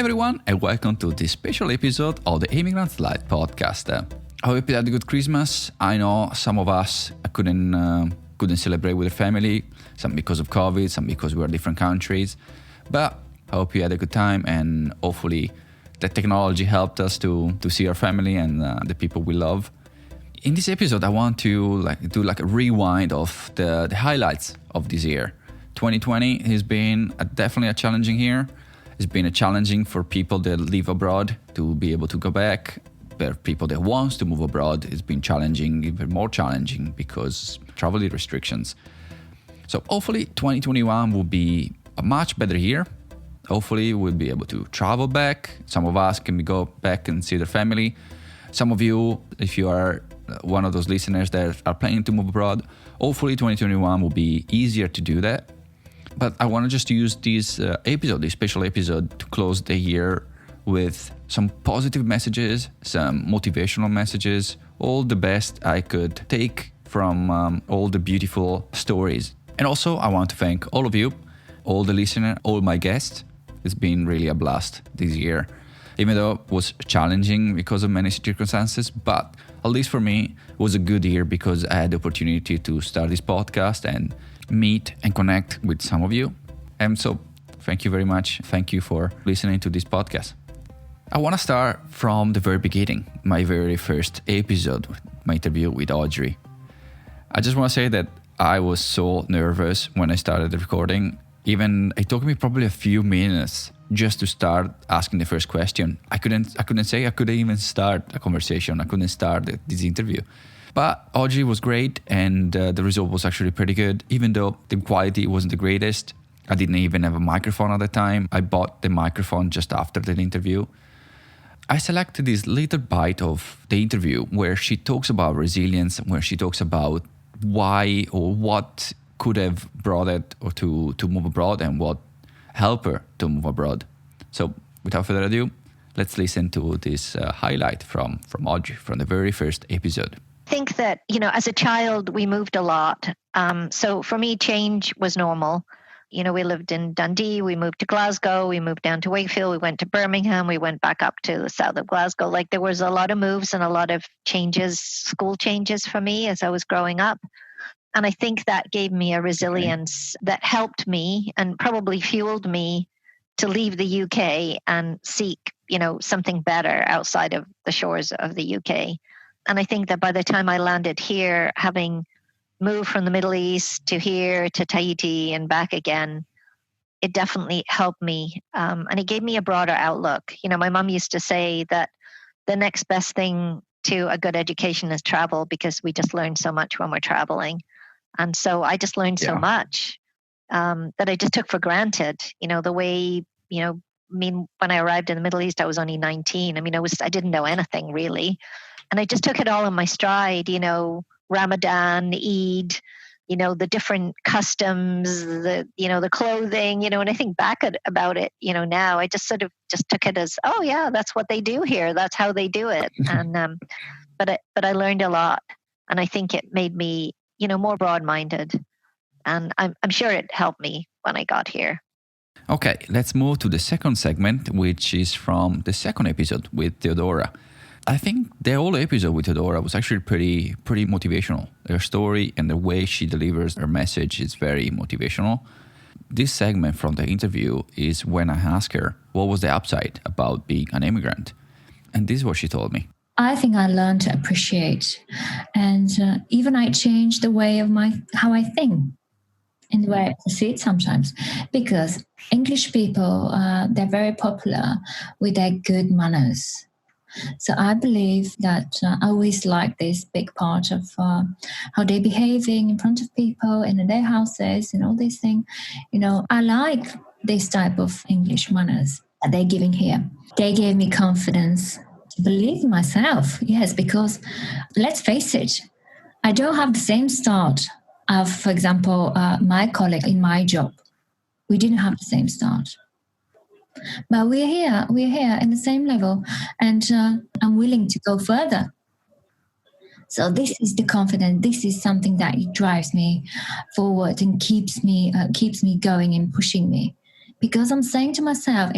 everyone, and welcome to this special episode of the Emigrant Live podcast. I hope you had a good Christmas. I know some of us couldn't celebrate with the family, some because of COVID, some because we are different countries. But I hope you had a good time, and hopefully the technology helped us to see our family and the people we love. In this episode, I want to do a rewind of the highlights of this year. 2020 has been definitely a challenging year. It's been a challenging for people that live abroad to be able to go back. For people that wants to move abroad, it's been challenging, even more challenging because travel restrictions. So hopefully 2021 will be a much better year. Hopefully we'll be able to travel back. Some of us can go back and see their family. Some of you, if you are one of those listeners that are planning to move abroad, hopefully 2021 will be easier to do that. But I want to just use this special episode, to close the year with some positive messages, some motivational messages, all the best I could take from all the beautiful stories. And also, I want to thank all of you, all the listeners, all my guests. It's been really a blast this year, even though it was challenging because of many circumstances. But at least for me, it was a good year because I had the opportunity to start this podcast and meet and connect with some of you. And so thank you very much. Thank you for listening to this podcast. I want to start from the very beginning, my very first episode, my interview with Audrey. I just want to say that I was so nervous when I started the recording. Even it took me probably a few minutes just to start asking the first question. I couldn't even start a conversation. I couldn't start this interview. But Audrey was great, and the result was actually pretty good, even though the quality wasn't the greatest. I didn't even have a microphone at the time. I bought the microphone just after the interview. I selected this little bite of the interview where she talks about resilience, where she talks about why or what could have brought it or to move abroad and what helped her to move abroad. So without further ado, let's listen to this highlight from Audrey from the very first episode. I think that, as a child, we moved a lot. So for me, change was normal. We lived in Dundee, we moved to Glasgow, we moved down to Wakefield, we went to Birmingham, we went back up to the south of Glasgow. There was a lot of moves and a lot of changes, school changes for me as I was growing up. And I think that gave me a resilience that helped me and probably fueled me to leave the UK and seek, something better outside of the shores of the UK. And I think that by the time I landed here, having moved from the Middle East to here to Tahiti and back again, it definitely helped me. And it gave me a broader outlook. My mom used to say that the next best thing to a good education is travel, because we just learn so much when we're traveling. And so I just learned so much that I just took for granted. The way, when I arrived in the Middle East, I was only 19. I didn't know anything really. And I just took it all in my stride, Ramadan, Eid, the different customs, the clothing, and I think back about it, now I just sort of just took it as, oh yeah, that's what they do here. That's how they do it. And, but I learned a lot, and I think it made me, more broad-minded, and I'm sure it helped me when I got here. Okay, let's move to the second segment, which is from the second episode with Teodora. I think the whole episode with Teodora was actually pretty motivational. Her story and the way she delivers her message is very motivational. This segment from the interview is when I asked her what was the upside about being an immigrant. And this is what she told me. I think I learned to appreciate, and even I changed the way of how I think and the way I see it sometimes, because English people, they're very popular with their good manners. So I believe that I always like this big part of how they're behaving in front of people in their houses and all these things. I like this type of English manners that they're giving here. They gave me confidence to believe in myself. Yes, because let's face it, I don't have the same start of, for example, my colleague in my job. We didn't have the same start. But we're here in the same level, and I'm willing to go further. So this is the confidence. This is something that drives me forward and keeps me going and pushing me, because I'm saying to myself,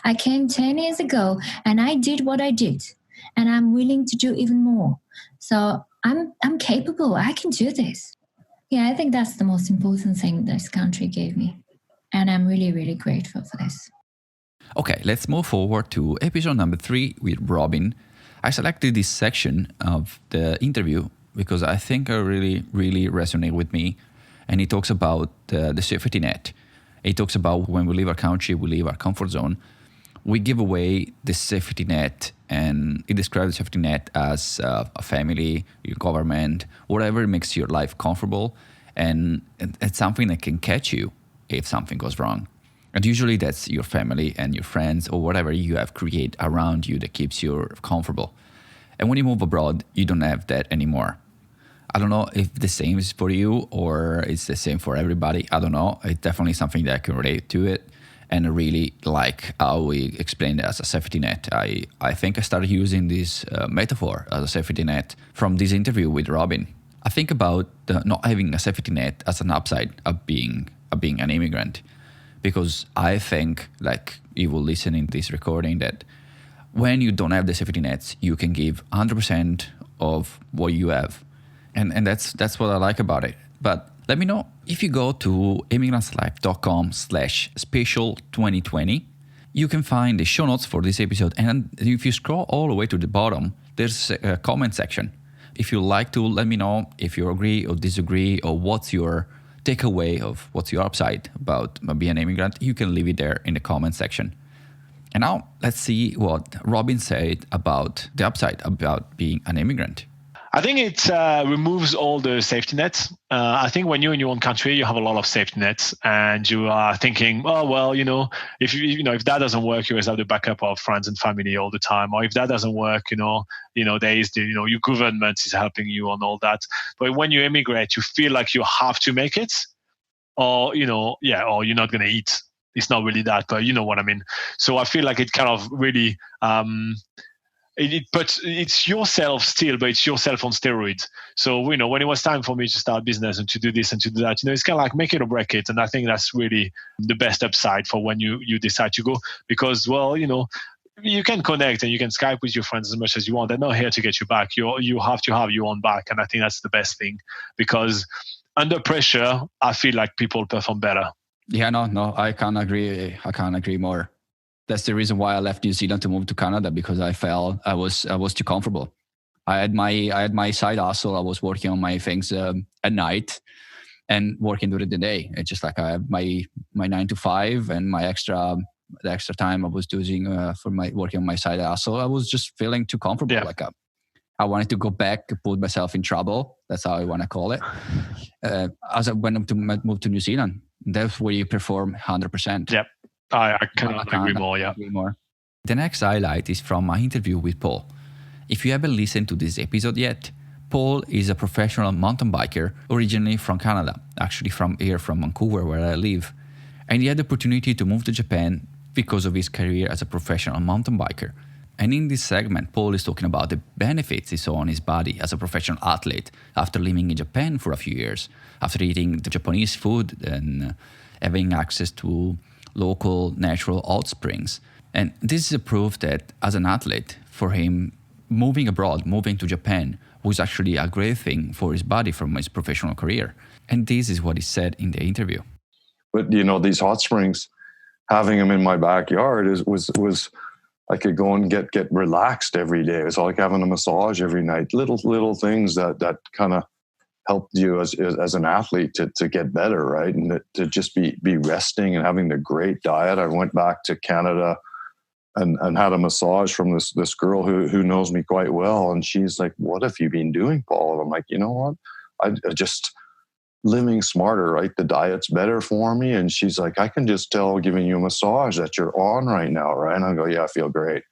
I came 10 years ago and I did what I did, and I'm willing to do even more. So I'm capable. I can do this. Yeah, I think that's the most important thing this country gave me. And I'm really, really grateful for this. Okay, let's move forward to episode number 3 with Robin. I selected this section of the interview because I think it really, really resonates with me. And he talks about the safety net. He talks about when we leave our country, we leave our comfort zone. We give away the safety net, and he describes the safety net as a family, your government, whatever makes your life comfortable. And it's something that can catch you if something goes wrong. And usually that's your family and your friends or whatever you have created around you that keeps you comfortable. And when you move abroad, you don't have that anymore. I don't know if the same is for you or it's the same for everybody. I don't know. It's definitely something that I can relate to it. And I really like how we explained it as a safety net. I think I started using this metaphor as a safety net from this interview with Robin. I think about not having a safety net as an upside of being an immigrant. Because I think, like you will listen in this recording, that when you don't have the safety nets, you can give 100% of what you have. And that's what I like about it. But let me know if you go to emigrantlife.com/special2020, you can find the show notes for this episode. And if you scroll all the way to the bottom, there's a comment section. If you like to, let me know if you agree or disagree or what's your takeaway of what's your upside about being an immigrant. You can leave it there in the comment section. And now let's see what Robin said about the upside about being an immigrant. I think it removes all the safety nets. I think when you're in your own country, you have a lot of safety nets, and you are thinking, oh well, if that doesn't work, you always have the backup of friends and family all the time. Or if that doesn't work, there is your government is helping you on all that. But when you immigrate, you feel like you have to make it, or or you're not going to eat. It's not really that, but you know what I mean. So I feel like it kind of really. But it's yourself still, but it's yourself on steroids. So, when it was time for me to start business and to do this and to do that, it's kind of like make it or break it. And I think that's really the best upside for when you decide to go, because, you can connect and you can Skype with your friends as much as you want. They're not here to get you back. You have to have your own back. And I think that's the best thing, because under pressure, I feel like people perform better. Yeah, no, I can't agree more. That's the reason why I left New Zealand to move to Canada, because I felt I was too comfortable. I had my side hustle. I was working on my things at night and working during the day. It's just like I have my 9 to 5 and the extra time I was doing for my working on my side hustle. I was just feeling too comfortable. Yeah. Like I wanted to go back, put myself in trouble. That's how I want to call it. As I went to move to New Zealand, that's where you perform 100%. Yep. I cannot agree more. Yeah. Agree more. The next highlight is from my interview with Paul. If you haven't listened to this episode yet, Paul is a professional mountain biker originally from Canada, actually from Vancouver, where I live. And he had the opportunity to move to Japan because of his career as a professional mountain biker. And in this segment, Paul is talking about the benefits he saw on his body as a professional athlete after living in Japan for a few years, after eating the Japanese food and having access to local natural hot springs. And this is a proof that as an athlete, for him, moving abroad, moving to Japan, was actually a great thing for his body from his professional career. And this is what he said in the interview. But, these hot springs, having them in my backyard was I could go and get relaxed every day. It's like having a massage every night. Little things that kind of helped you as an athlete to get better, right? And to just be resting and having the great diet. I went back to Canada and had a massage from this girl who knows me quite well. And she's like, what have you been doing, Paul? And I'm like, you know what? I just living smarter, right? The diet's better for me. And she's like, I can just tell giving you a massage that you're on right now, right? And I go, yeah, I feel great.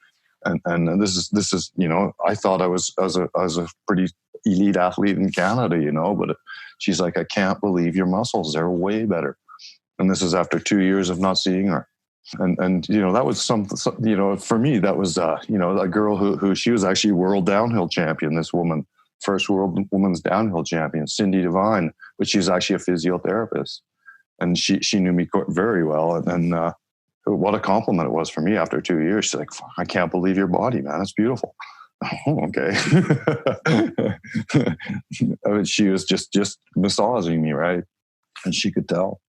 And this is, I thought I was as a pretty elite athlete in Canada, but she's like, I can't believe your muscles. They're way better. And this is after 2 years of not seeing her. And that was some for me, that was, a girl who she was actually world downhill champion, this woman, first world women's downhill champion, Cindy Devine, but she's actually a physiotherapist. And she knew me very well. And what a compliment it was for me after 2 years. She's like, I can't believe your body, man. It's beautiful. Oh, okay. I mean, she was just massaging me, right? And she could tell.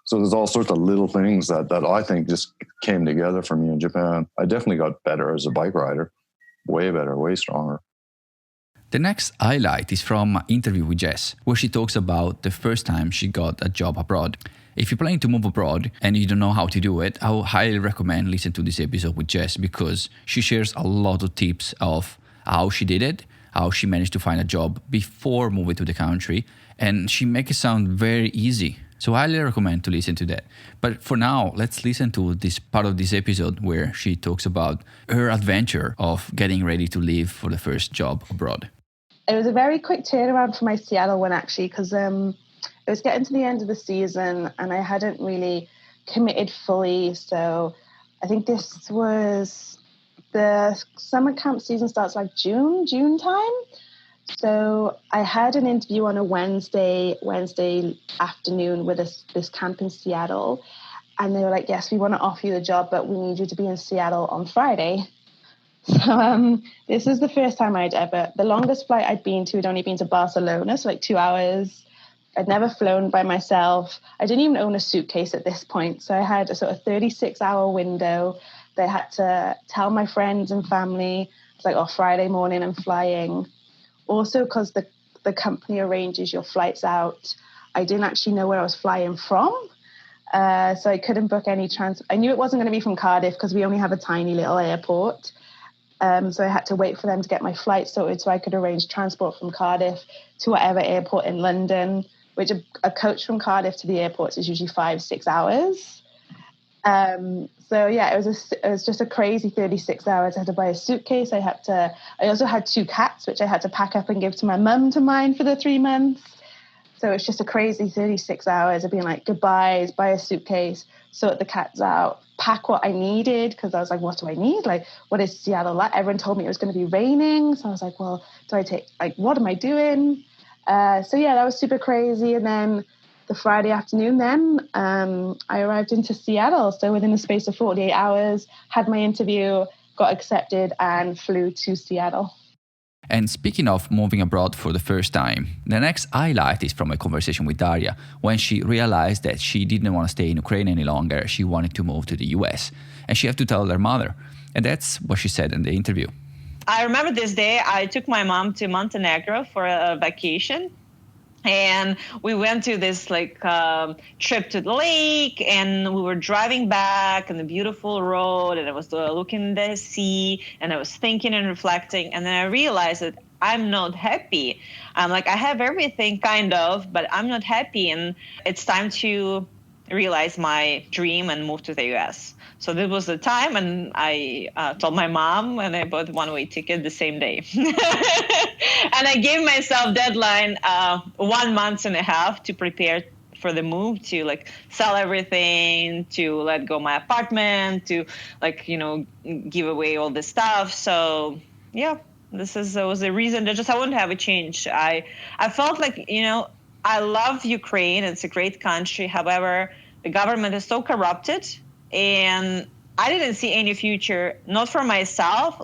So there's all sorts of little things that I think just came together for me in Japan. I definitely got better as a bike rider. Way better, way stronger. The next highlight is from an interview with Jess, where she talks about the first time she got a job abroad. If you're planning to move abroad and you don't know how to do it, I would highly recommend listening to this episode with Jess, because she shares a lot of tips of how she did it, how she managed to find a job before moving to the country, and she makes it sound very easy. So I highly recommend to listen to that. But for now, let's listen to this part of this episode where she talks about her adventure of getting ready to leave for the first job abroad. It was a very quick turnaround for my Seattle one, actually, because it was getting to the end of the season and I hadn't really committed fully. So I think this was the summer camp season starts like June time. So I had an interview on a Wednesday afternoon with this camp in Seattle. And they were like, yes, we want to offer you the job, but we need you to be in Seattle on Friday. So this is the first time the longest flight I'd been to had only been to Barcelona, so like 2 hours. I'd never flown by myself. I didn't even own a suitcase at this point. So I had a sort of 36-hour window. They had to tell my friends and family, it's like, Friday morning I'm flying. Also, because the company arranges your flights out, I didn't actually know where I was flying from. So I couldn't book any I knew it wasn't going to be from Cardiff because we only have a tiny little airport. So I had to wait for them to get my flight sorted so I could arrange transport from Cardiff to whatever airport in London, which a coach from Cardiff to the airports is usually 5-6 hours. So yeah, it was just a crazy 36 hours. I had to buy a suitcase. I also had 2 cats, which I had to pack up and give to my mum to mind for the 3 months. So it's just a crazy 36 hours of being like goodbyes, buy a suitcase, sort the cats out, pack what I needed, because I was like, what do I need? Like, what is Seattle like? Everyone told me it was going to be raining. So I was like, well, what am I doing? So yeah, that was super crazy. And then the Friday afternoon I arrived into Seattle. So within the space of 48 hours, had my interview, got accepted and flew to Seattle. And speaking of moving abroad for the first time, the next highlight is from a conversation with Darya when she realized that she didn't want to stay in Ukraine any longer. She wanted to move to the US and she had to tell her mother. And that's what she said in the interview. I remember this day, I took my mom to Montenegro for a vacation. And we went to this trip to the lake, and we were driving back on the beautiful road, and I was looking at the sea, and I was thinking and reflecting, and then I realized that I'm not happy. I'm like, I have everything kind of, but I'm not happy, and it's time to realize my dream and move to the US. So this was the time, and I told my mom, and I bought a one-way ticket the same day. And I gave myself deadline 1.5 months to prepare for the move, to sell everything, to let go my apartment, to give away all this stuff. So yeah, this was the reason that I wouldn't have a change. I felt like, I love Ukraine. It's a great country. However, the government is so corrupted, and I didn't see any future, not for myself,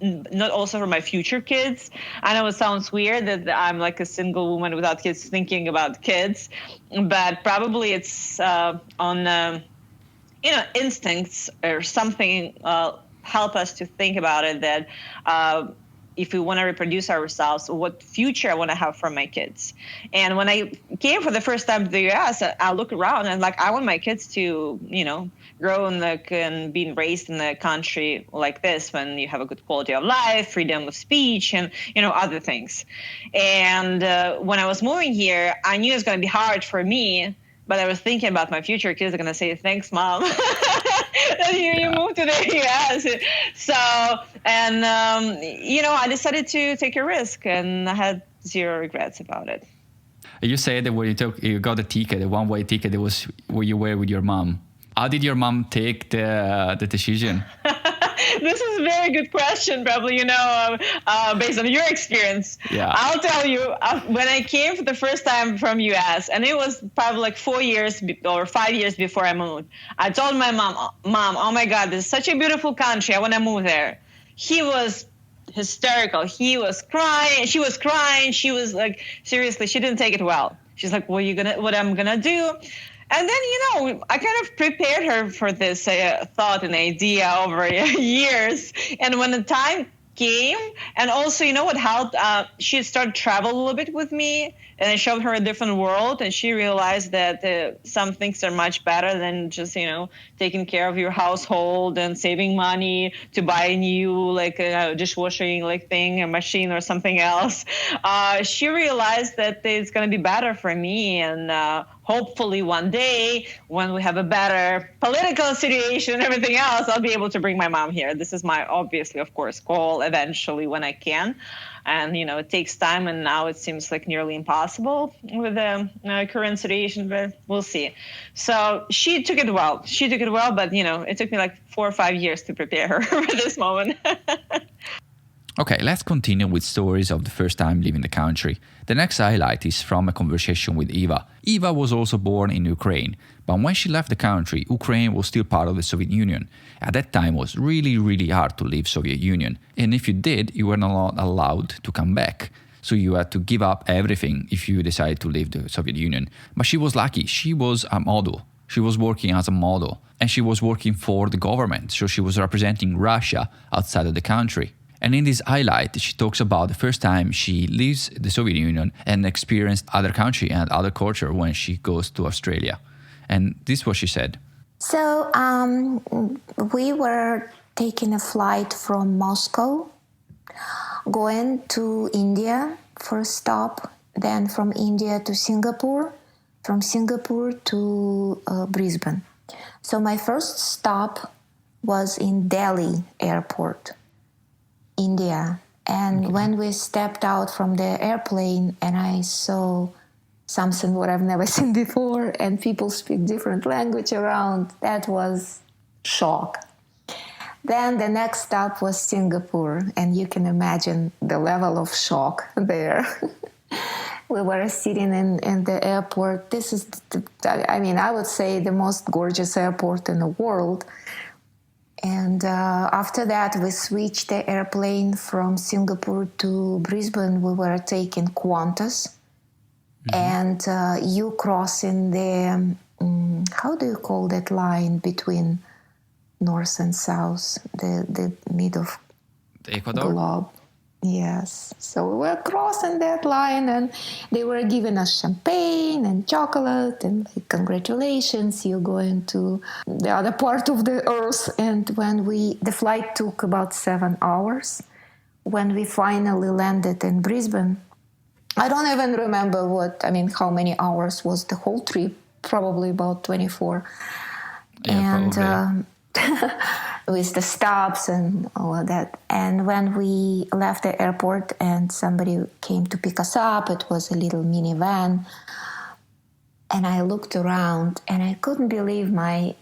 not also for my future kids. I know it sounds weird that I'm like a single woman without kids thinking about kids, but probably it's on instincts or something help us to think about it, that if we want to reproduce ourselves, what future I want to have for my kids. And when I came for the first time to the US, I look around and I want my kids to, grow and being raised in a country like this, when you have a good quality of life, freedom of speech, and, other things. And when I was moving here, I knew it was going to be hard for me, but I was thinking about my future kids are going to say, thanks, Mom. That you moved to the US. So, and, I decided to take a risk, and I had zero regrets about it. You said that when you got the ticket, the one-way ticket, it was where you were with your mom. How did your mom take the decision? This is a very good question, probably, based on your experience. Yeah. I'll tell you, when I came for the first time from US, and it was probably like 4 years or 5 years before I moved, I told my mom, oh my God, this is such a beautiful country. I want to move there. He was hysterical. He was crying. She was crying. She was like, seriously, she didn't take it well. She's like, what I'm going to do? And then, I kind of prepared her for this thought and idea over years. And when the time came, and also, what helped? She started travel a little bit with me, and I showed her a different world, and she realized that some things are much better than just, taking care of your household and saving money to buy a new, dishwashing, thing, a machine or something else. She realized that it's going to be better for me, and hopefully one day when we have a better political situation and everything else, I'll be able to bring my mom here. This is my, obviously, of course, goal eventually when I can. And, it takes time, and now it seems like nearly impossible with the current situation, but we'll see. So she took it well. But, it took me like 4 or 5 years to prepare her for this moment. Okay, let's continue with stories of the first time leaving the country. The next highlight is from a conversation with Eva. Eva was also born in Ukraine, but when she left the country, Ukraine was still part of the Soviet Union. At that time, it was really, really hard to leave Soviet Union. And if you did, you were not allowed to come back. So you had to give up everything if you decided to leave the Soviet Union. But she was lucky. She was a model. She was working as a model. And she was working for the government. So she was representing Russia outside of the country. And in this highlight, she talks about the first time she leaves the Soviet Union and experienced other country and other culture when she goes to Australia. And this is what she said. So we were taking a flight from Moscow, going to India for a stop, then from India to Singapore, from Singapore to Brisbane. So my first stop was in Delhi airport, India. And when we stepped out from the airplane and I saw something what I've never seen before and people speak different language around, that was shock. Then the next stop was Singapore, and you can imagine the level of shock there. We were sitting in the airport. This is, I would say the most gorgeous airport in the world. And after that, we switched the airplane from Singapore to Brisbane. We were taking Qantas. And you crossing the, how do you call that line between north and south, the middle of the Ecuador? Globe. Yes. So we were crossing that line, and they were giving us champagne and chocolate and like, congratulations, you're going to the other part of the earth. And when the flight took about 7 hours. When we finally landed in Brisbane, I don't even remember how many hours was the whole trip, probably about 24. Yeah, and with the stops and all of that. And when we left the airport and somebody came to pick us up, it was a little minivan. And I looked around and I couldn't believe I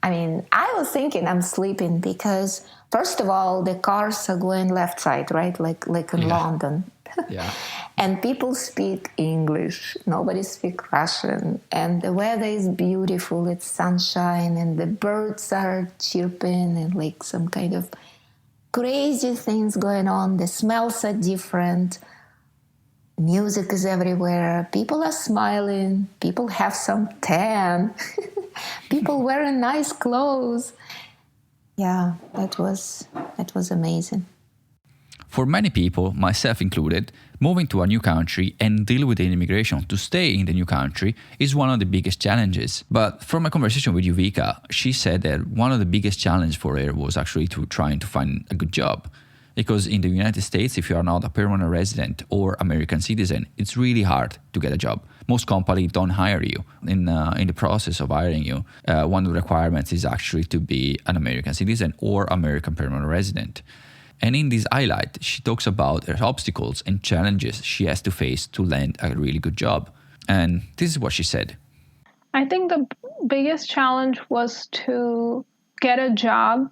was thinking I'm sleeping because, first of all, the cars are going left side, right? Like in London. Yeah. And people speak English. Nobody speaks Russian. And the weather is beautiful. It's sunshine. And the birds are chirping and like some kind of crazy things going on. The smells are different. Music is everywhere. People are smiling. People have some tan. People wearing nice clothes. Yeah, that was amazing. For many people, myself included, moving to a new country and deal with the immigration to stay in the new country is one of the biggest challenges. But from a conversation with Yovika, she said that one of the biggest challenges for her was actually trying to find a good job. Because in the United States, if you are not a permanent resident or American citizen, it's really hard to get a job. Most companies don't hire you. In the process of hiring you, one of the requirements is actually to be an American citizen or American permanent resident. And in this highlight, she talks about her obstacles and challenges she has to face to land a really good job. And this is what she said. I think the biggest challenge was to get a job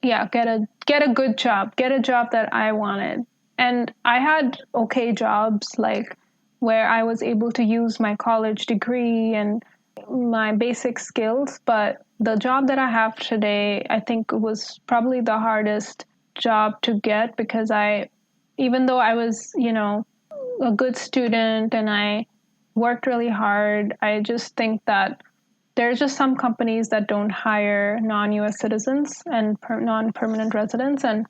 get a good job, get a job that I wanted. And I had okay jobs, like where I was able to use my college degree and my basic skills. But the job that I have today, I think was probably the hardest job to get, because even though I was, a good student and I worked really hard, I just think that there's just some companies that don't hire non-US citizens and non-permanent residents. And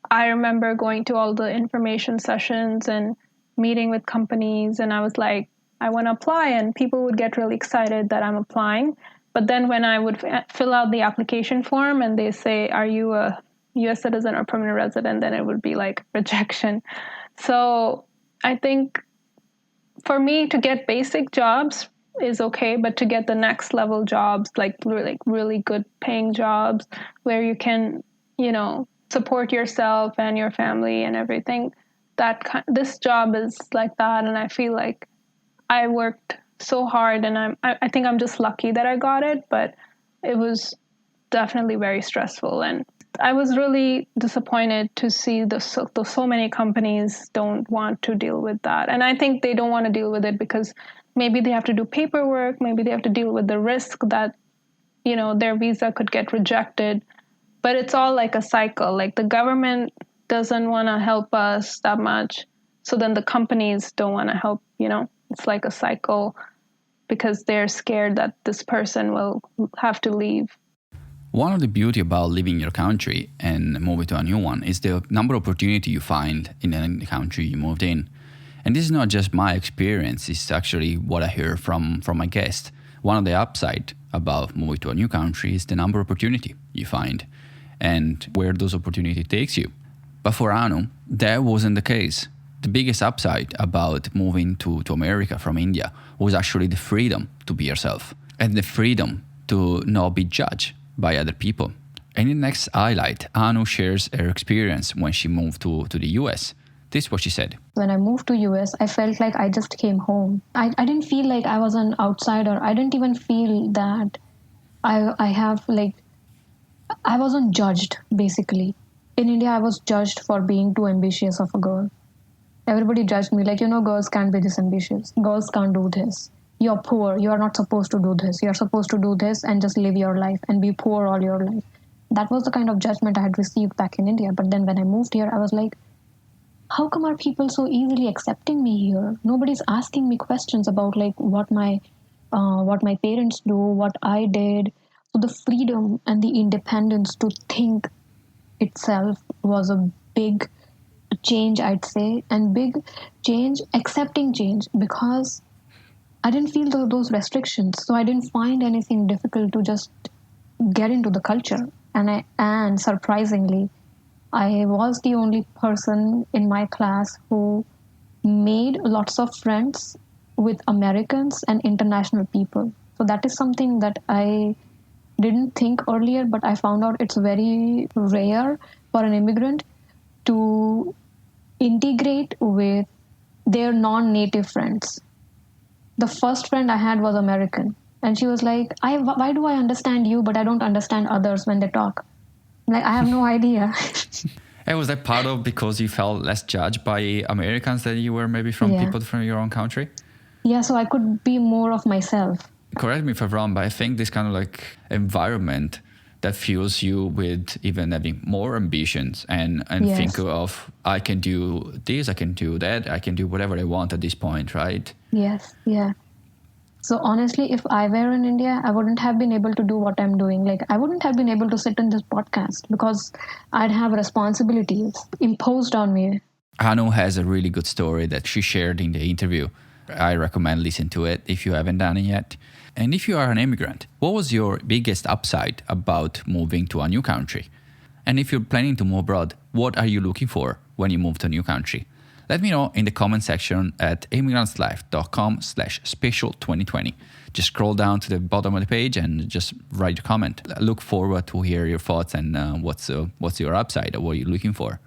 I remember going to all the information sessions and meeting with companies, and I was like, I want to apply, and people would get really excited that I'm applying. But then when I would fill out the application form and they say, are you a US citizen or permanent resident, then it would be like rejection. So I think for me to get basic jobs is okay, but to get the next level jobs, like really good paying jobs where you can, support yourself and your family and everything, this job is like that. And I feel like I worked so hard, and I think I'm just lucky that I got it, but it was definitely very stressful. And I was really disappointed to see so many companies don't want to deal with that. And I think they don't want to deal with it because maybe they have to do paperwork, maybe they have to deal with the risk that, their visa could get rejected. But it's all like a cycle. Like the government doesn't want to help us that much, so then the companies don't want to help, It's like a cycle because they're scared that this person will have to leave. One of the beauty about leaving your country and moving to a new one is the number of opportunity you find in the country you moved in. And this is not just my experience, it's actually what I hear from my guest. One of the upside about moving to a new country is the number of opportunity you find and where those opportunity takes you. But for Anu, that wasn't the case. The biggest upside about moving to America from India was actually the freedom to be yourself and the freedom to not be judged by other people. And in the next highlight, Anu shares her experience when she moved to the US. This is what she said. When I moved to US, I felt like I just came home. I didn't feel like I was an outsider. I didn't even feel that I wasn't judged, basically. In India, I was judged for being too ambitious of a girl. Everybody judged me like, girls can't be this ambitious. Girls can't do this. You're poor. You're not supposed to do this. You're supposed to do this and just live your life and be poor all your life. That was the kind of judgment I had received back in India. But then when I moved here, I was like, how come are people so easily accepting me here? Nobody's asking me questions about like what my parents do, what I did. So the freedom and the independence to think itself was a big change, I'd say, and big change, accepting change, because I didn't feel those restrictions. So I didn't find anything difficult to just get into the culture. And surprisingly, I was the only person in my class who made lots of friends with Americans and international people. So that is something that I didn't think earlier, but I found out it's very rare for an immigrant to integrate with their non-native friends. The first friend I had was American, and she was like, why do I understand you, but I don't understand others when they talk? Like, I have no idea. And was that part of because you felt less judged by Americans than you were maybe from people from your own country? Yeah, so I could be more of myself. Correct me if I'm wrong, but I think this kind of like environment that fuels you with even having more ambitions and think of, I can do this, I can do that, I can do whatever I want at this point, right? Yes, yeah. So honestly, if I were in India, I wouldn't have been able to do what I'm doing. Like, I wouldn't have been able to sit in this podcast because I'd have responsibilities imposed on me. Anu has a really good story that she shared in the interview. I recommend listening to it if you haven't done it yet. And if you are an immigrant, what was your biggest upside about moving to a new country? And if you're planning to move abroad, what are you looking for when you move to a new country? Let me know in the comment section at emigrantslife.com/special2020. Just scroll down to the bottom of the page and just write a comment. I look forward to hear your thoughts and what's your upside or what you're looking for.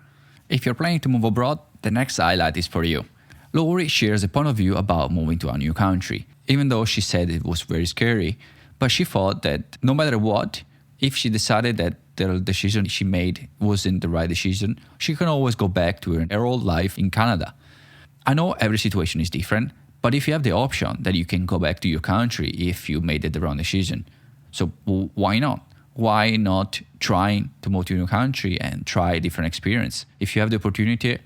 If you're planning to move abroad, the next highlight is for you. Lori shares a point of view about moving to a new country. Even though she said it was very scary, but she thought that no matter what, if she decided that the decision she made wasn't the right decision, she can always go back to her old life in Canada. I know every situation is different, but if you have the option that you can go back to your country if you made the wrong decision, so why not? Why not trying to move to your country and try a different experience? If you have the opportunity,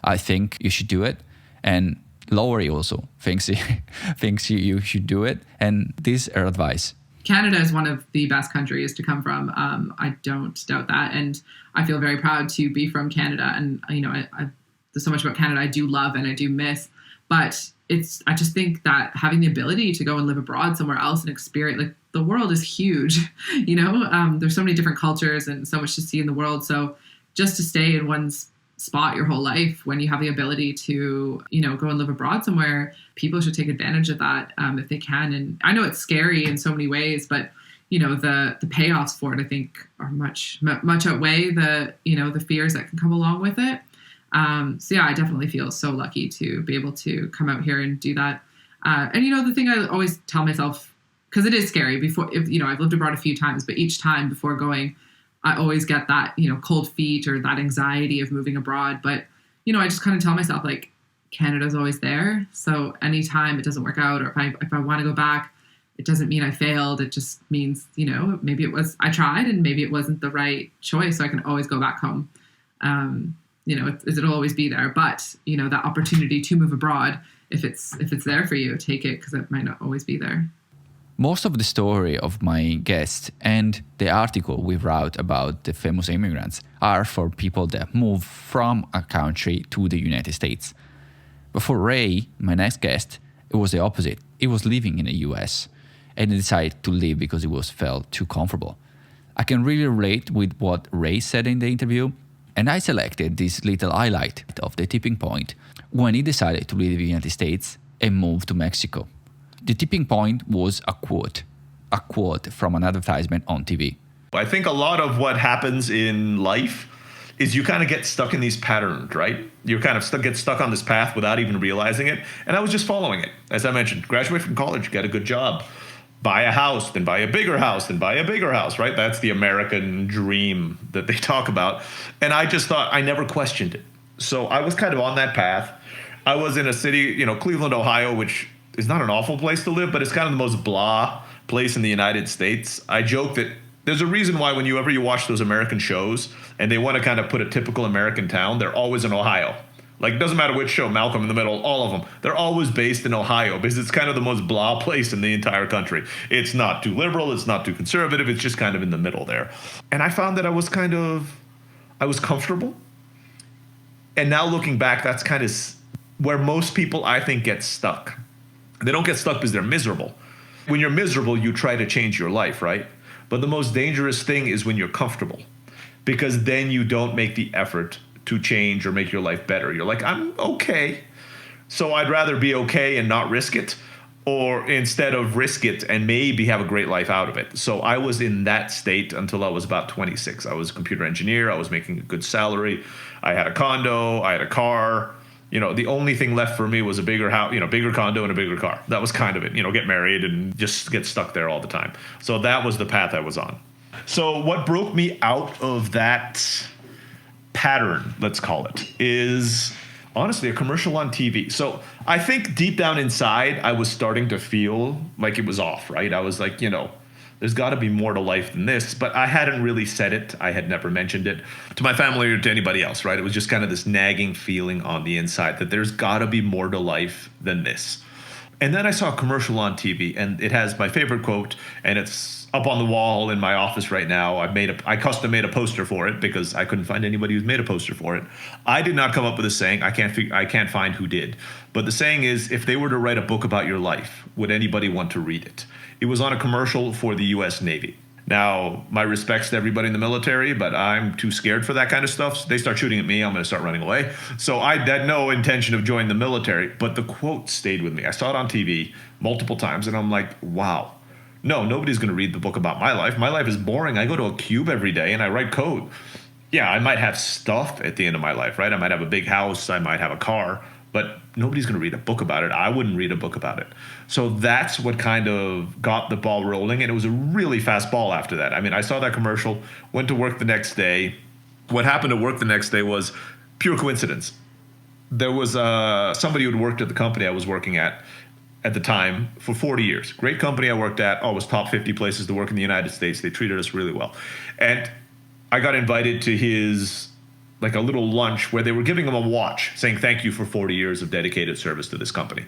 I think you should do it. And Laurie also thinks you should do it. And this is her advice. Canada is one of the best countries to come from. I don't doubt that. And I feel very proud to be from Canada. And, there's so much about Canada I do love and I do miss. But I just think that having the ability to go and live abroad somewhere else and experience, like, the world is huge, there's so many different cultures and so much to see in the world. So just to stay in one's spot your whole life when you have the ability to, go and live abroad somewhere, people should take advantage of that if they can. And I know it's scary in so many ways, but, the payoffs for it, I think, are much outweigh the fears that can come along with it. So yeah, I definitely feel so lucky to be able to come out here and do that. And the thing I always tell myself, because it is scary I've lived abroad a few times, but each time before going, I always get that, cold feet or that anxiety of moving abroad. But, I just kind of tell myself, like, Canada's always there. So anytime it doesn't work out, or if I want to go back, it doesn't mean I failed. It just means, maybe I tried and maybe it wasn't the right choice. So I can always go back home. It'll always be there. But, that opportunity to move abroad, if it's there for you, take it, because it might not always be there. Most of the story of my guest and the article we wrote about the famous immigrants are for people that move from a country to the United States. But for Ray, my next guest, it was the opposite. He was living in the US and he decided to leave because he felt too comfortable. I can really relate with what Ray said in the interview, and I selected this little highlight of the tipping point when he decided to leave the United States and move to Mexico. The tipping point was a quote from an advertisement on TV. I think a lot of what happens in life is you kind of get stuck in these patterns, right? You kind of get stuck on this path without even realizing it. And I was just following it. As I mentioned, graduate from college, get a good job, buy a house, then buy a bigger house, then buy a bigger house, right? That's the American dream that they talk about. And I just thought, I never questioned it. So I was kind of on that path. I was in a city, Cleveland, Ohio, which is not an awful place to live, but it's kind of the most blah place in the United States. I joke that there's a reason why whenever you watch those American shows and they want to kind of put a typical American town, they're always in Ohio. Like, it doesn't matter which show, Malcolm in the Middle, all of them, they're always based in Ohio because it's kind of the most blah place in the entire country. It's not too liberal, it's not too conservative, it's just kind of in the middle there. And I found that I was comfortable. And now looking back, that's kind of where most people, I think, get stuck. They don't get stuck because they're miserable. When you're miserable, you try to change your life, right? But the most dangerous thing is when you're comfortable, because then you don't make the effort to change or make your life better. You're like, I'm okay, so I'd rather be okay and not risk it, or instead of risk it and maybe have a great life out of it. So I was in that state until I was about 26. I was a computer engineer. I was making a good salary. I had a condo. I had a car. The only thing left for me was a bigger house, bigger condo and a bigger car. That was kind of it, get married and just get stuck there all the time. So that was the path I was on. So what broke me out of that pattern, let's call it, is honestly a commercial on TV. So I think deep down inside, I was starting to feel like it was off, right? I was like, there's got to be more to life than this. But I hadn't really said it. I had never mentioned it to my family or to anybody else, right? It was just kind of this nagging feeling on the inside that there's got to be more to life than this. And then I saw a commercial on TV, and it has my favorite quote, and it's up on the wall in my office right now. I custom made a poster for it because I couldn't find anybody who's made a poster for it. I did not come up with a saying. I can't find who did. But the saying is, if they were to write a book about your life, would anybody want to read it? It was on a commercial for the U.S. Navy. Now, my respects to everybody in the military, but I'm too scared for that kind of stuff. So they start shooting at me, I'm going to start running away. So I had no intention of joining the military, but the quote stayed with me. I saw it on TV multiple times, and I'm like, wow. No, nobody's going to read the book about my life. My life is boring. I go to a cube every day, and I write code. Yeah, I might have stuff at the end of my life, right? I might have a big house. I might have a car. But nobody's going to read a book about it. I wouldn't read a book about it. So that's what kind of got the ball rolling. And it was a really fast ball after that. I mean, I saw that commercial, went to work the next day. What happened at work the next day was pure coincidence. There was somebody who had worked at the company I was working at the time for 40 years. Great company I worked at. Oh, it was top 50 places to work in the United States. They treated us really well. And I got invited to his, like a little lunch where they were giving him a watch saying, thank you for 40 years of dedicated service to this company.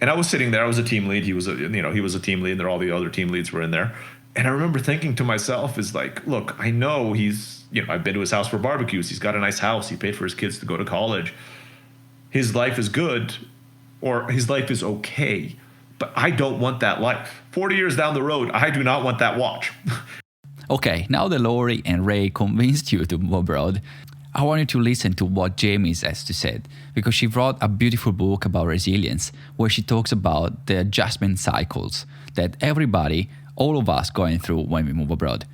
And I was sitting there. I was a team lead. He was a team lead, and all the other team leads were in there. And I remember thinking to myself is like, look, I know he's, I've been to his house for barbecues. He's got a nice house. He paid for his kids to go to college. His life is good, or his life is okay, but I don't want that life. 40 years down the road, I do not want that watch. Okay, now that Lori and Ray convinced you to move abroad, I want you to listen to what Jamie has to say, because she wrote a beautiful book about resilience where she talks about the adjustment cycles that everybody, all of us, going through when we move abroad.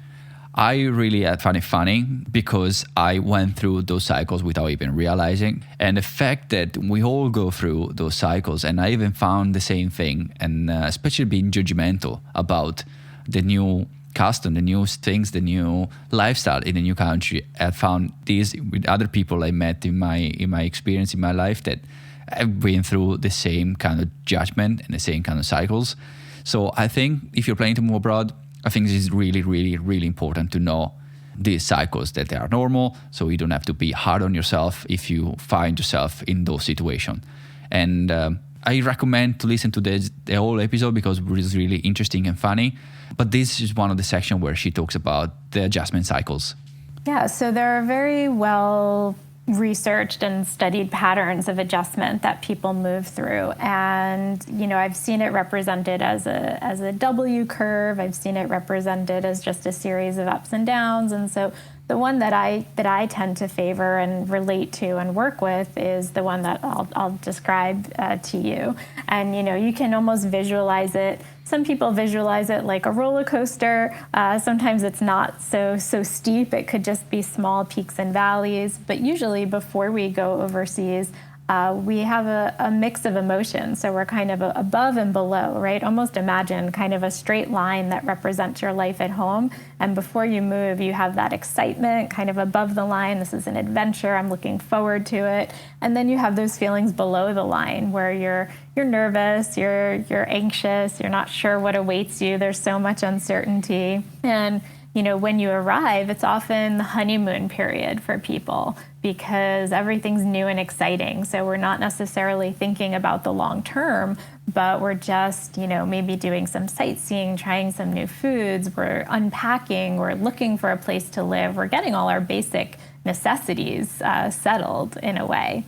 I really find it funny because I went through those cycles without even realizing. And the fact that we all go through those cycles, and I even found the same thing, and especially being judgmental about the new custom, the new things, the new lifestyle in the new country. I found this with other people I met in my experience in my life that have been through the same kind of judgment and the same kind of cycles. So I think if you're planning to move abroad, I think this is really, really, really important to know these cycles, that they are normal, so you don't have to be hard on yourself if you find yourself in those situations. And I recommend to listen to the whole episode because it is really interesting and funny. But this is one of the sections where she talks about the adjustment cycles. Yeah, so there are very well researched and studied patterns of adjustment that people move through. And, I've seen it represented as a W curve. I've seen it represented as just a series of ups and downs. And so the one that I tend to favor and relate to and work with is the one that I'll describe to you. And, you can almost visualize it. Some people visualize it like a roller coaster. Sometimes it's not so steep. It could just be small peaks and valleys. But usually before we go overseas, we have a mix of emotions. So we're kind of above and below, right? Almost imagine kind of a straight line that represents your life at home. And before you move, you have that excitement kind of above the line. This is an adventure. I'm looking forward to it. And then you have those feelings below the line where you're nervous, you're anxious, you're not sure what awaits you. There's so much uncertainty. And when you arrive, it's often the honeymoon period for people because everything's new and exciting. So we're not necessarily thinking about the long term, but we're just, maybe doing some sightseeing, trying some new foods. We're unpacking. We're looking for a place to live. We're getting all our basic necessities settled in a way.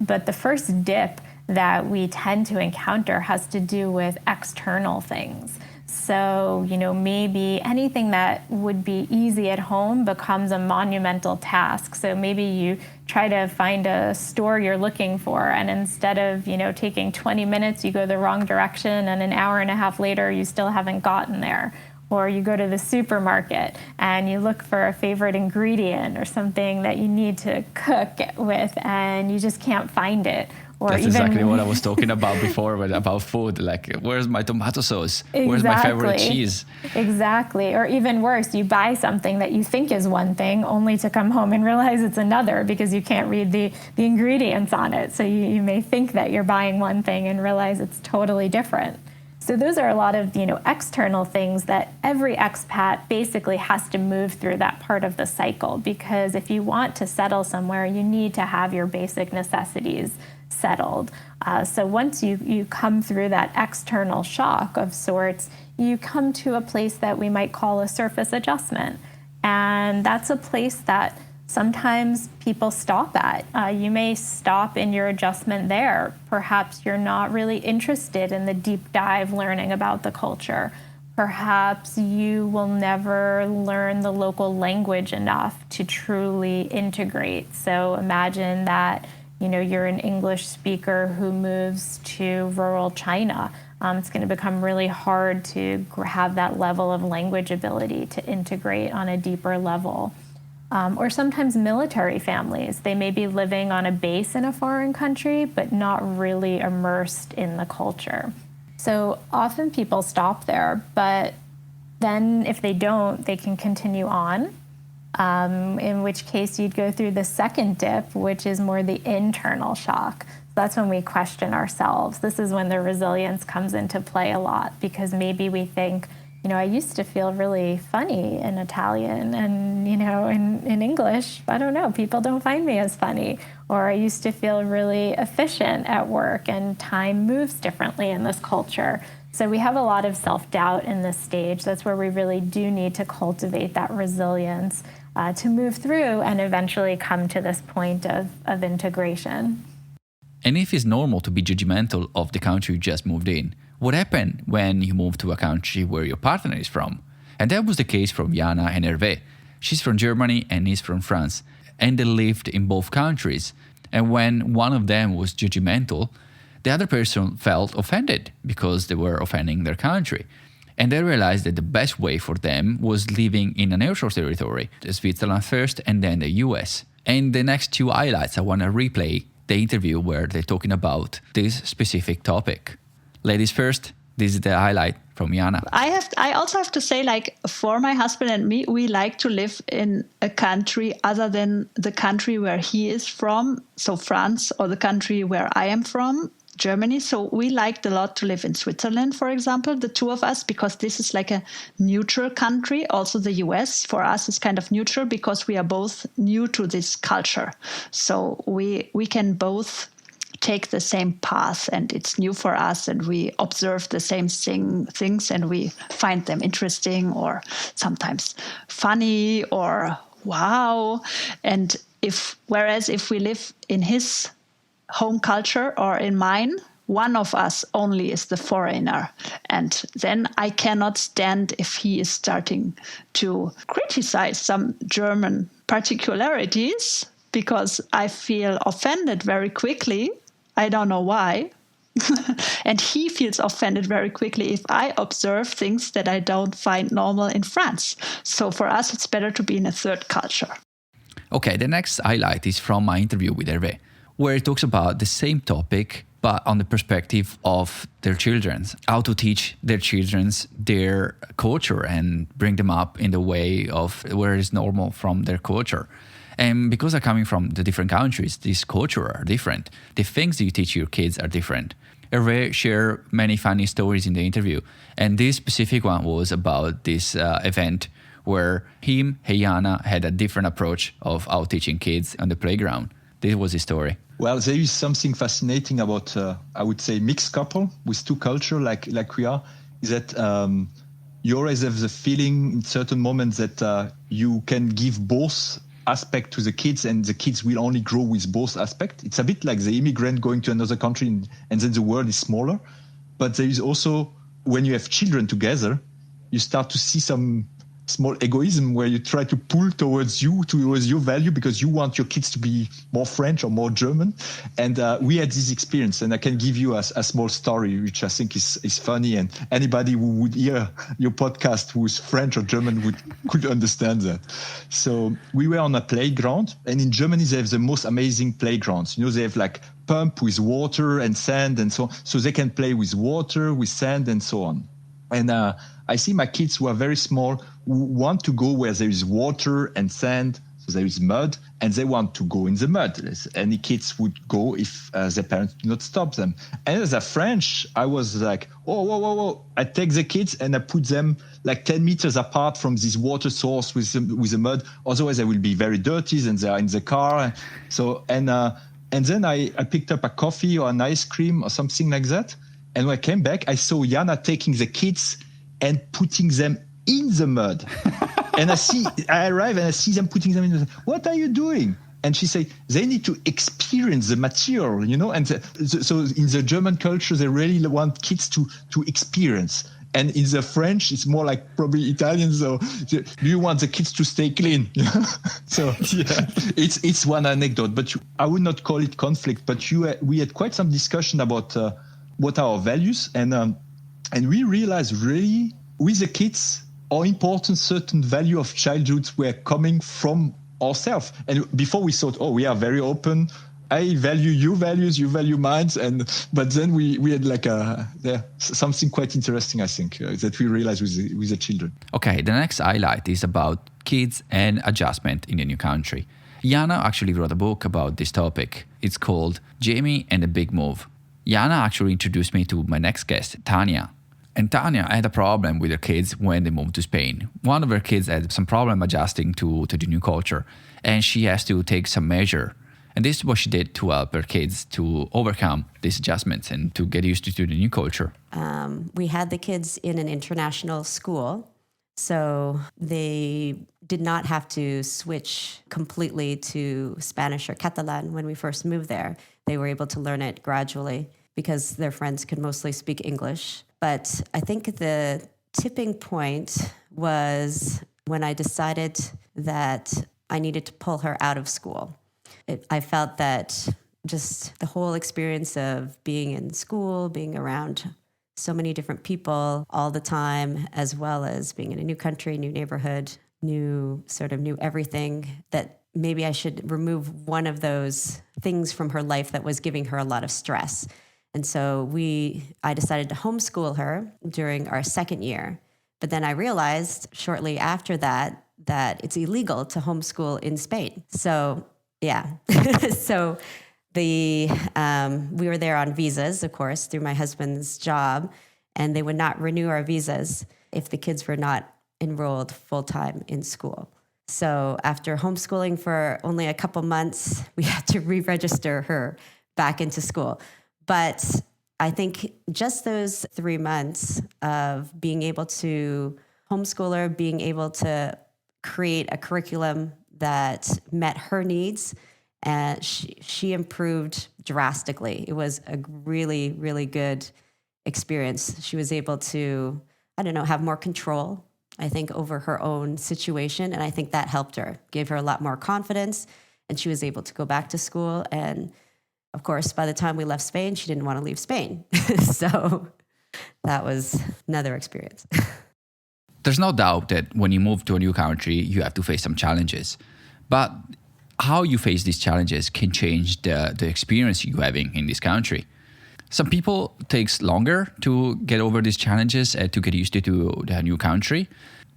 But the first dip that we tend to encounter has to do with external things. So, maybe anything that would be easy at home becomes a monumental task. So maybe you try to find a store you're looking for, and instead of, taking 20 minutes, you go the wrong direction, and an hour and a half later, you still haven't gotten there. Or you go to the supermarket and you look for a favorite ingredient or something that you need to cook with, and you just can't find it. Or that's exactly what I was talking about before, about food. Like, where's my tomato sauce? Exactly. Where's my favorite cheese? Exactly. Or even worse, you buy something that you think is one thing only to come home and realize it's another because you can't read the ingredients on it. So you may think that you're buying one thing and realize it's totally different. So those are a lot of, external things that every expat basically has to move through that part of the cycle, because if you want to settle somewhere, you need to have your basic necessities settled. So once you come through that external shock of sorts, you come to a place that we might call a surface adjustment. And that's a place that sometimes people stop at. You may stop in your adjustment there. Perhaps you're not really interested in the deep dive learning about the culture. Perhaps you will never learn the local language enough to truly integrate. So imagine that you're an English speaker who moves to rural China. It's going to become really hard to have that level of language ability to integrate on a deeper level. or sometimes military families. They may be living on a base in a foreign country, but not really immersed in the culture. So often people stop there, but then if they don't, they can continue on, in which case you'd go through the second dip, which is more the internal shock. That's when we question ourselves. This is when the resilience comes into play a lot, because maybe we think, I used to feel really funny in Italian and, in English, I don't know, people don't find me as funny. Or I used to feel really efficient at work and time moves differently in this culture. So we have a lot of self-doubt in this stage. That's where we really do need to cultivate that resilience to move through and eventually come to this point of integration. And if it's normal to be judgmental of the country you just moved in, what happened when you moved to a country where your partner is from? And that was the case for Jana and Herve. She's from Germany and he's from France, and they lived in both countries. And when one of them was judgmental, the other person felt offended because they were offending their country. And they realized that the best way for them was living in a neutral territory, Switzerland first and then the US. And the next two highlights, I want to replay the interview where they're talking about this specific topic. Ladies first, this is the highlight from Jana. I also have to say, for my husband and me, we like to live in a country other than the country where he is from, so France, or the country where I am from, Germany. So we liked a lot to live in Switzerland, for example, the two of us, because this is like a neutral country. Also the US for us is kind of neutral because we are both new to this culture. So we can both take the same path, and it's new for us, and we observe the same things, and we find them interesting or sometimes funny or wow. And whereas if we live in his home culture or in mine, one of us only is the foreigner. And then I cannot stand if he is starting to criticize some German particularities, because I feel offended very quickly. I don't know why. And he feels offended very quickly if I observe things that I don't find normal in France. So for us, it's better to be in a third culture. Okay, the next highlight is from my interview with Herve, where he talks about the same topic, but on the perspective of their children, how to teach their children their culture and bring them up in the way of where it's normal from their culture. And because they're coming from the different countries, these cultures are different. The things that you teach your kids are different. Herve shared many funny stories in the interview, and this specific one was about this event where him and Jana had a different approach of how teaching kids on the playground. This was his story. Well, there is something fascinating about, I would say, mixed couple with two cultures like we are, is that you always have the feeling in certain moments that you can give both aspect to the kids, and the kids will only grow with both aspects. It's a bit like the immigrant going to another country and then the world is smaller. But there is also, when you have children together, you start to see some small egoism where you try to pull towards your value because you want your kids to be more French or more German. And we had this experience, and I can give you a small story, which I think is funny. And anybody who would hear your podcast who is French or German could understand that. So we were on a playground, and in Germany, they have the most amazing playgrounds. They have like pump with water and sand and so on. So they can play with water, with sand and so on. And I see my kids who are very small who want to go where there is water and sand, so there is mud, and they want to go in the mud. Any kids would go if their parents do not stop them. And as a French, I was like, whoa. I take the kids and I put them like 10 meters apart from this water source with the mud. Otherwise, they will be very dirty and they are in the car. So, and then I picked up a coffee or an ice cream or something like that. And when I came back, I saw Jana taking the kids and putting them in the mud. And I arrive and I see them putting them in the mud. What are you doing? And she said, they need to experience the material, And so in the German culture, they really want kids to experience. And in the French, it's more like probably Italian. So do you want the kids to stay clean? So yeah, it's one anecdote, but I would not call it conflict. But we had quite some discussion about what are our values, and we realized really with the kids how important certain value of childhood were coming from ourselves. And before we thought, we are very open. I value your values, you value mine. But then we had like something quite interesting, I think, that we realized with the children. Okay, the next highlight is about kids and adjustment in a new country. Jana actually wrote a book about this topic. It's called Jamie and the Big Move. Jana actually introduced me to my next guest, Tanya. And Tanya had a problem with her kids when they moved to Spain. One of her kids had some problem adjusting to the new culture, and she has to take some measure. And this is what she did to help her kids to overcome these adjustments and to get used to the new culture. We had the kids in an international school, so they did not have to switch completely to Spanish or Catalan when we first moved there. They were able to learn it gradually because their friends could mostly speak English. But I think the tipping point was when I decided that I needed to pull her out of school. I felt that just the whole experience of being in school, being around so many different people all the time, as well as being in a new country, new neighborhood, new everything, that maybe I should remove one of those things from her life that was giving her a lot of stress. And so I decided to homeschool her during our second year. But then I realized shortly after that it's illegal to homeschool in Spain. So yeah. So we were there on visas, of course, through my husband's job, and they would not renew our visas if the kids were not enrolled full-time in school. So after homeschooling for only a couple months, we had to re-register her back into school. But I think just those 3 months of being able to homeschool her, being able to create a curriculum that met her needs, and she improved drastically. It was a really, really good experience. She was able to, have more control, I think, over her own situation. And I think that helped her, gave her a lot more confidence. And she was able to go back to school. And of course, by the time we left Spain, she didn't want to leave Spain. So that was another experience. There's no doubt that when you move to a new country, you have to face some challenges. But how you face these challenges can change the experience you're having in this country. Some people takes longer to get over these challenges and to get used to the new country.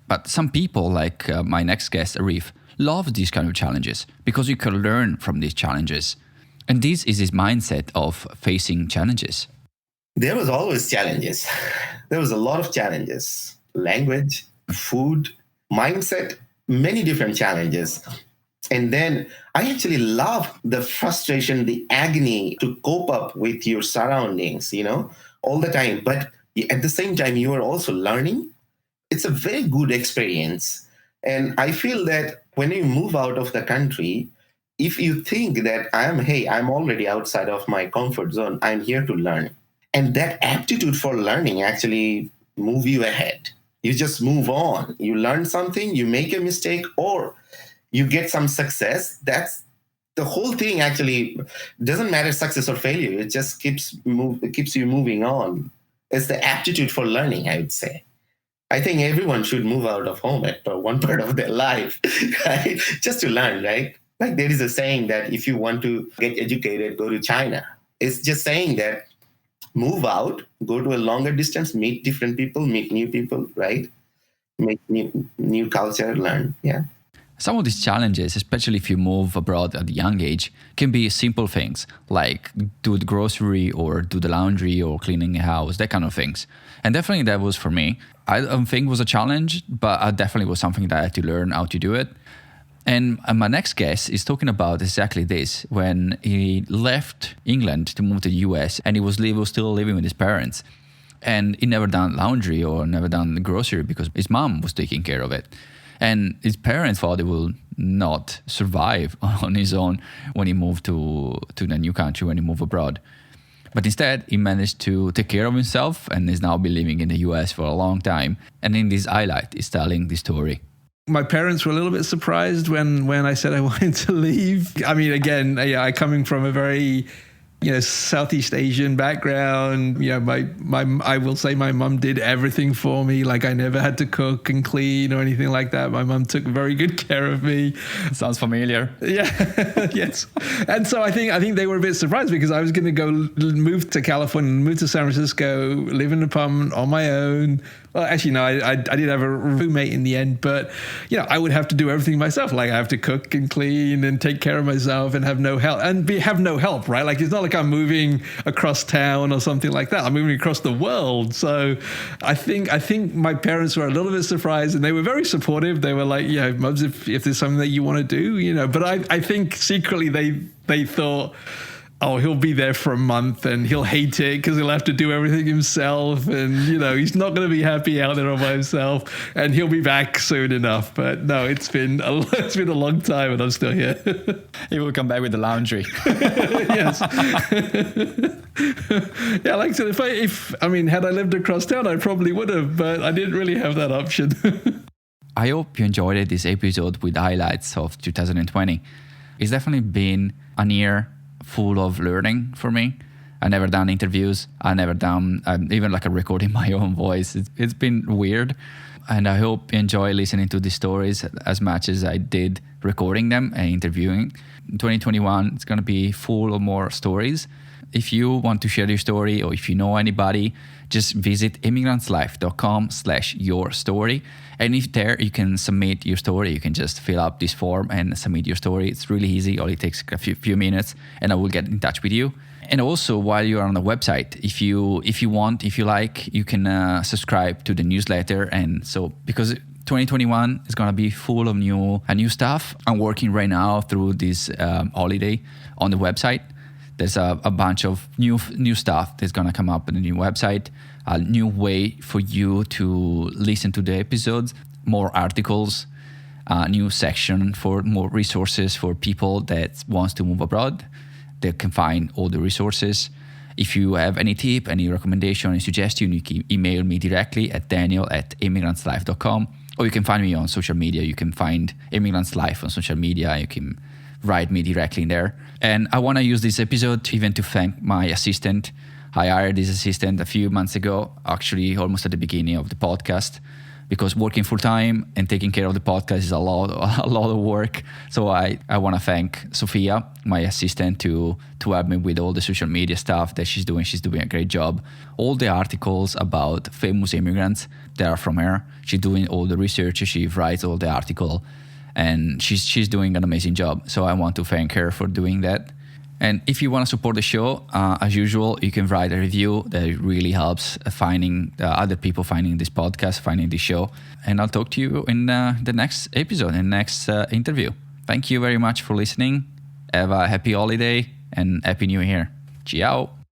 But some people, like my next guest, Arif, love these kind of challenges because you can learn from these challenges. And this is his mindset of facing challenges. There was always challenges. There was a lot of challenges. Language, food, mindset, many different challenges. And then I actually love the frustration, the agony to cope up with your surroundings, all the time. But at the same time, you are also learning. It's a very good experience. And I feel that when you move out of the country, if you think that I'm already outside of my comfort zone, I'm here to learn. And that aptitude for learning actually move you ahead. You just move on. You learn something, you make a mistake, or you get some success. That's the whole thing. Actually doesn't matter success or failure. It just keeps you moving on. It's the aptitude for learning, I would say. I think everyone should move out of home at one part of their life, right? Just to learn, right? Like there is a saying that if you want to get educated, go to China. It's just saying that move out, go to a longer distance, meet different people, meet new people, right? Make new culture, learn, yeah. Some of these challenges, especially if you move abroad at a young age, can be simple things like do the grocery or do the laundry or cleaning a house, that kind of things. And definitely that was for me. I don't think it was a challenge, but it definitely was something that I had to learn how to do it. And my next guest is talking about exactly this, when he left England to move to the US and he was still living with his parents. And he never done laundry or never done the grocery because his mom was taking care of it. And his parents thought he will not survive on his own when he moved to the new country, when he moved abroad. But instead, he managed to take care of himself and is now been living in the US for a long time. And in this highlight, he's telling this story. My parents were a little bit surprised when I said I wanted to leave. I mean, again, coming from a very Southeast Asian background. I will say my mum did everything for me. Like, I never had to cook and clean or anything like that. My mum took very good care of me. Sounds familiar. Yeah, yes. And so I think they were a bit surprised because I was going to go move to California, move to San Francisco, live in an apartment on my own. Well, actually, no, I did have a roommate in the end, but, I would have to do everything myself. Like, I have to cook and clean and take care of myself and have no help. And have no help, right? Like, it's not like I'm moving across town or something like that. I'm moving across the world. So I think my parents were a little bit surprised, and they were very supportive. They were like, Mubs, if there's something that you want to do, But I think secretly they thought, oh, he'll be there for a month and he'll hate it because he'll have to do everything himself. And, he's not going to be happy out there all by himself, and he'll be back soon enough. But no, it's been a long time and I'm still here. He will come back with the laundry. Yes. Yeah, like I said, had I lived across town, I probably would have, but I didn't really have that option. I hope you enjoyed this episode with highlights of 2020. It's definitely been a year full of learning for me. I never done interviews. I never done even like a recording my own voice. It's been weird. And I hope you enjoy listening to these stories as much as I did recording them and interviewing. 2021 is going to be full of more stories. If you want to share your story or if you know anybody, just visit emigrantlife.com/yourstory. And if there you can submit your story, you can just fill up this form and submit your story. It's really easy. Only takes a few minutes and I will get in touch with you. And also while you're on the website, if you like, you can subscribe to the newsletter. And so because 2021 is going to be full of new stuff. I'm working right now through this holiday on the website. There's a bunch of new stuff that's going to come up in the new website, a new way for you to listen to the episodes, more articles, a new section for more resources for people that wants to move abroad. They can find all the resources. If you have any tip, any recommendation, any suggestion, you can email me directly at daniel@emigrantlife.com, or you can find me on social media. You can find Emigrants Life on social media. You can write me directly in there. And I want to use this episode even to thank my assistant. I hired this assistant a few months ago, actually almost at the beginning of the podcast, because working full time and taking care of the podcast is a lot of work. So I want to thank Sophia, my assistant, to help me with all the social media stuff that she's doing. She's doing a great job. All the articles about famous immigrants, they are from her. She's doing all the research. She writes all the article. And she's doing an amazing job. So I want to thank her for doing that. And if you want to support the show, as usual, you can write a review. That really helps finding other people finding this podcast, finding this show. And I'll talk to you in the next episode, in the next interview. Thank you very much for listening. Have a happy holiday and happy new year. Ciao.